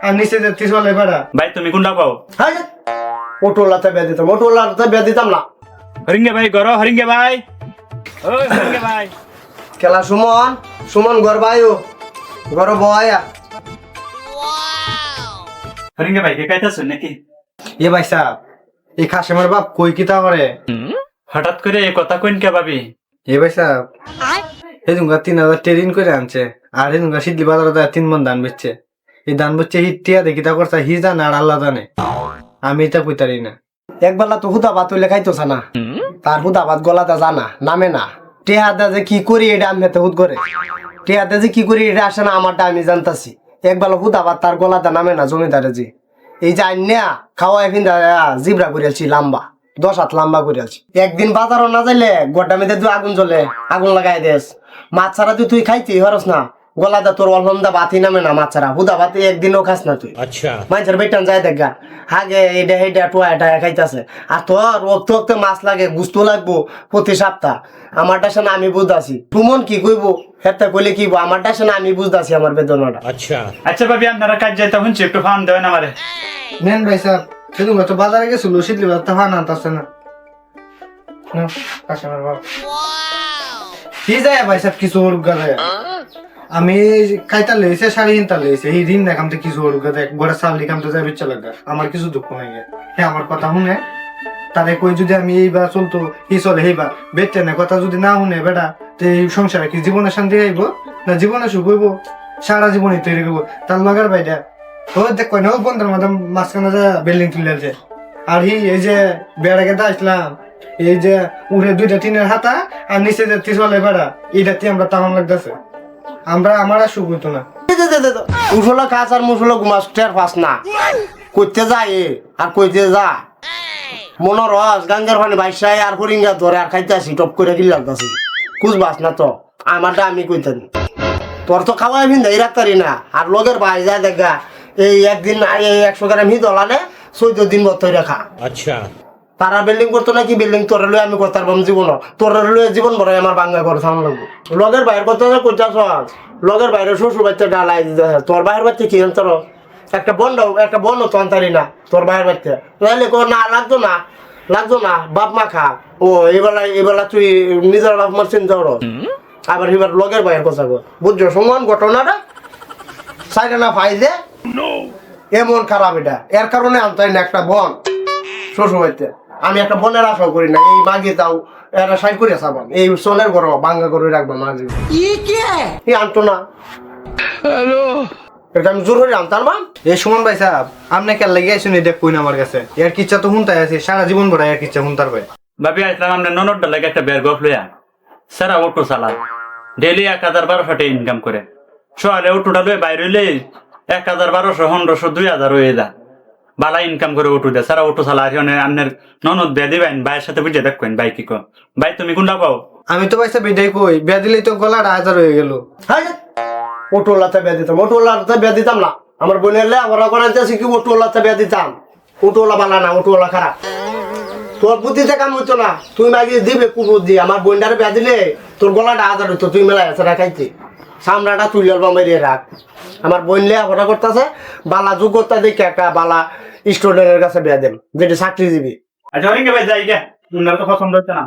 আর নিচে যাচ্ছি চলে বেড়া। ভাই তুমি কোনটা পাও? হ্যাঁ অটোলাতে বিয়া দিতাম, অটোলাতে বিয়া দিতাম না। হরিঙ্গে ভাই গর, হরিঙ্গে ভাই, ওই হরিঙ্গে ভাই। খেলা সুমন, সুমন ঘর বাইও, ঘর বয়া। হরিঙ্গে ভাই কে কাইতাছ নাকি? এ ভাই সাহেব, এই খাসেমের বাপ কই কিতা করে? হঠাৎ করে এই কথা কইন কে ভাবি? এ ভাই সাহেব, এই দুঙ্গা 3000 ট্রেডিং করে আনছে, আর এই দুঙ্গা শীতলি বাজারে 3 মন ধান বেচছে। এই ধান বেচছে হিটিয়া দেখি তা করছে হি জানে আর আল্লাহ জানে, আমি এটা কইতারি না। একবেলা তো হুদা ভাত হইলে খাইতোছ না, তার হুদা ভাত গলাটা জানা নামে না। টেহাদা যে কি করি এটা আমি হাতে হুদ করে, টেহাদা যে কি করি এটা আসে না আমারটা আমি জানতাছি। একবেলা হুদা ভাত তার গলাটা নামে না জমিদারে যে এই যে আইনা খাওয়াই ফিন্দা জিবরা করিয়াছি লম্বা 10 হাত লম্বা করিয়াছি। একদিন বাজারও না যাইলে গোটা মেয়েদের তুই আগুন জ্বলে আগুন লাগাই দেস। মাছ ছাড়া তুই খাইতি হরস না, গলাটা তোর অলহমদা ভাতই নামে না। মাছ ছাড়া হুদা ভাত একদিনও খাস না তুই। আচ্ছা মানুষের বেটান যায় দেখা হাগে এটা হেটা টোয়া এটা খাইতেছে, আর তোর রক্ত রক্ত মাছ লাগে গুস্তো লাগবো প্রতি সপ্তাহ। আমারটা সে আমি বুঝতেছি, তুমন কি কইব হেতে কইলে কি আমারটা সে আমি বুঝতেছি আমার বেদনাটা। আচ্ছা আচ্ছা ভাবি আপনারা কাজ যাইতা শুনছি, একটু ফান দেবেন আমারে। নেন ভাই সাহেব, সেদিন তো বাজারে গেছিল শীতলি বাজার তো ফান আনতেছে না। কি যায় ভাই সাহেব কিছু ওরুগা যায়, আমি কাইতা লইছে শাড়ি হিনতা লইছে এই দিন দেখাম তো কিছু ওরুগা দেখ বড় সামলি কাম তো যাই বিচ্ছা লাগা আমার কিছু দুঃখ নাই। হ্যাঁ আমার কথা শুনে তারে কই যদি আমি এইবার চলতো কি চলে এইবার বেটে না কথা যদি না শুনে বেটা তো এই সংসারে কি জীবনে শান্তি আইব না জীবনে সুখ হইব? সারা জীবনই তৈরি করবো তার লাগার বাইরে ও দেখ কই না ও বন্ধের মধ্যে মাঝখানে যা বিল্ডিং তুলেছে। আর এই যে বেড়া গেতে আসলাম, এই যে উড়ে 2টা টিনের হাতা আর নিচে যে তিসলে বেড়া এইটাতে আমরা তামাম লাগতেছে, আমরা আমার আর সুখ হইতো না। মুসলা কাজ আর মুসলা ঘুমাস টের পাস না, কইতে যায় আর কইতে যা মনে রস গাঙ্গার পানি বাইসাই আর হরিঙ্গা ধরে আর খাইতে আসি টপ করে গিল লাগতেছি কুচবাস না তো আমারটা আমি কইতেন। তোর তো খাওয়াই ভিন এই রাখতারি না, আর লগের বাইরে যায় দেখা এই একদিন এই 100 গ্রাম হি দলালে 14 দিন বতই রাখা। আচ্ছা তারা বিল্ডিং করতো নাকি বিল্ডিং তোর লই আমি করতে পারবো জীবন, তোর লই জীবন বড় আমার বাঙ্গা করে থাম লাগবো। লগের বাইরে করতে কইতাছ, লগের বাইরে শ্বশুর বাচ্চা ডালাই তোর বাইরের বাচ্চা কি তোর একটা বন্ধ তো আনতারি না তোর বাইরের বাচ্চা তাহলে না লাগতো না লাগতো না বাপ মা খা। ও এবেলা তুই নিজের বাপ মার চিন্তা করো, আবার এবার লগের বাইরের কথা কর বুঝছো সমান ঘটনাটা সাইডে না ফাইলে এমন খারাপ এটা এর কারণে আনতাই না একটা বন শ্বশুর বাড়িতে। আমি একটা বনের আশাও করি না, এই মাগি তাও এরা সাইড করে চাবান এই চলের গরো বাঙ্গা করে রাখবো মাঝে এই আনতো না। হ্যালো এটা আমি জোর করে আনতাম না। এই সুমন ভাই সাহেব আপনি কেন লেগে আইসুন এটা কইন আমার কাছে এর কিচ্ছা তো শুনতে আছে সারা জীবন ভরা এর কিচ্ছা শুনতার ভাই। ভাবি আসলাম আমরা ননদ লাগে একটা বের গফ লইয়া সারা অটো চালায় ডেইলি 1000-1200 টাকা ইনকাম করে, সকালে অটোটা লয়ে বাইরে হইলে 1000-1200-1500 2000 হয়ে যায় বালা ইনকাম করে অটো দেয় সারা অটো চালা। আপনার ননদ বিয়া দিবেন ভাইয়ের সাথে বুঝে দেখবেন ভাই কি কো ভাই তুমি কোনটা পাও? আমি তো ভাই বিদায় কই বিয়া দিলেই তো গলা 1000 হয়ে গেল। অটোলাতে বিয়া দিতাম, অটোলাতে বিয়া দিতাম না। আমার বোনের আমার বানাইতেছি কি অটোলাতে বিয়া দিতাম, অটোলা বালা না অটোলা খারাপ। তোর বুদ্ধিতে কাম হইতো না, তুই মাগি দিবে কুবুদ্ধি আমার বোনটারে বিয়া দিলে তোর গলাটা 1000 হইতো, তুই মেলা আছে রাখাইতে সামরাটা তুই মেরিয়ে রাখ। আমার বোন লেখাপড়া করতেছে বালা যোগ্যতা দেখে একটা বালা স্টুডেন্টের কাছে বিয়া দেন যেটা চাকরি দিবি। আচ্ছা ভাই যাই গে, তো পছন্দ হচ্ছে না।